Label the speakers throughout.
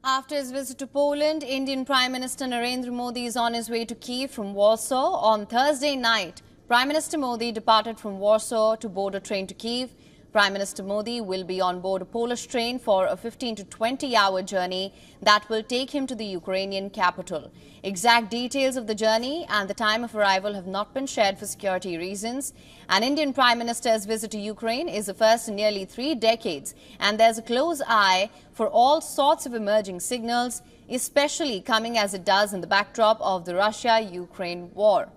Speaker 1: After his visit to Poland, Indian Prime Minister Narendra Modi is on his way to Kyiv from Warsaw. On Thursday night, Prime Minister Modi departed from Warsaw to board a train to Kyiv. Prime Minister Modi will be on board a Polish train for a 15 to 20-hour journey that will take him to the Ukrainian capital. Exact details of the journey and the time of arrival have not been shared for security reasons. An Indian Prime Minister's visit to Ukraine is the first in nearly 3 decades, and there's a close eye for all sorts of emerging signals, especially coming as it does in the backdrop of the Russia-Ukraine war.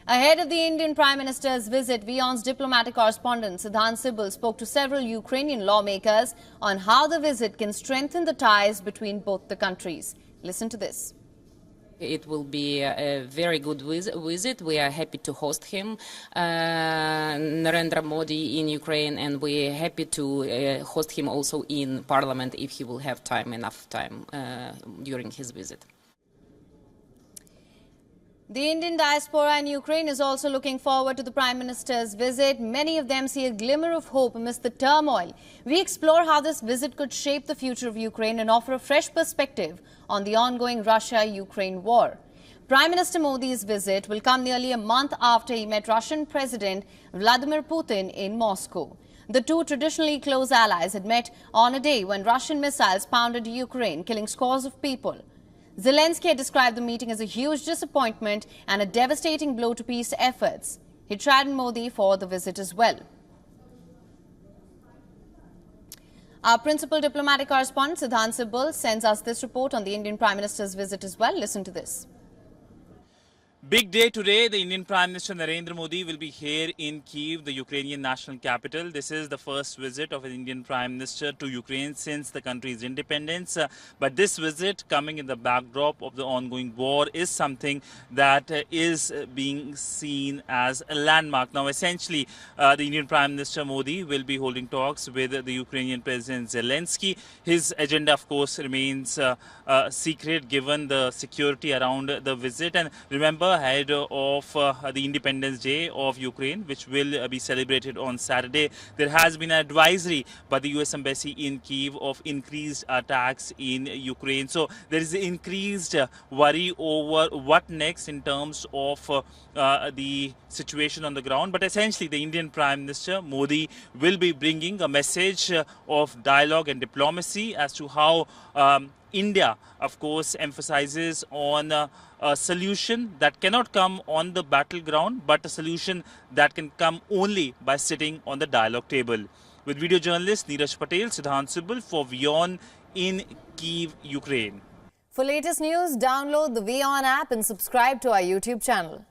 Speaker 1: Ahead of the Indian Prime Minister's visit, WION's diplomatic correspondent Siddhant Sibal spoke to several Ukrainian lawmakers on how the visit can strengthen the ties between both the countries. Listen to this.
Speaker 2: It will be a very good visit. We are happy to host him, Narendra Modi, in Ukraine, and we're happy to host him also in Parliament if he will have enough time during his visit.
Speaker 1: The Indian diaspora in Ukraine is also looking forward to the Prime Minister's visit. Many of them see a glimmer of hope amidst the turmoil. We explore how this visit could shape the future of Ukraine and offer a fresh perspective on the ongoing Russia-Ukraine war. Prime Minister Modi's visit will come nearly a month after he met Russian President Vladimir Putin in Moscow. The two traditionally close allies had met on a day when Russian missiles pounded Ukraine, killing scores of people. Zelensky had described the meeting as a huge disappointment and a devastating blow to peace efforts. He chided Modi for the visit as well. Our principal diplomatic correspondent Siddhant Sibal sends us this report on the Indian Prime Minister's visit as well. Listen to this.
Speaker 3: Big day today. The Indian Prime Minister Narendra Modi will be here in Kyiv, the Ukrainian national capital. This is the first visit of an Indian Prime Minister to Ukraine since the country's independence. But this visit, coming in the backdrop of the ongoing war, is something that is being seen as a landmark. Now, essentially, the Indian Prime Minister Modi will be holding talks with the Ukrainian President Zelensky. His agenda, of course, remains secret given the security around the visit. And remember, ahead of the Independence Day of Ukraine, which will be celebrated on Saturday, there has been an advisory by the US Embassy in Kyiv of increased attacks in Ukraine. So there is increased worry over what next in terms of the situation on the ground. But essentially, the Indian Prime Minister Modi will be bringing a message of dialogue and diplomacy as to how India, of course, emphasizes on a solution that cannot come on the battleground, but a solution that can come only by sitting on the dialogue table. With video journalist Neeraj Patel, Siddhant Sibal for WION in Kyiv, Ukraine.
Speaker 1: For latest news, download the WION app and subscribe to our YouTube channel.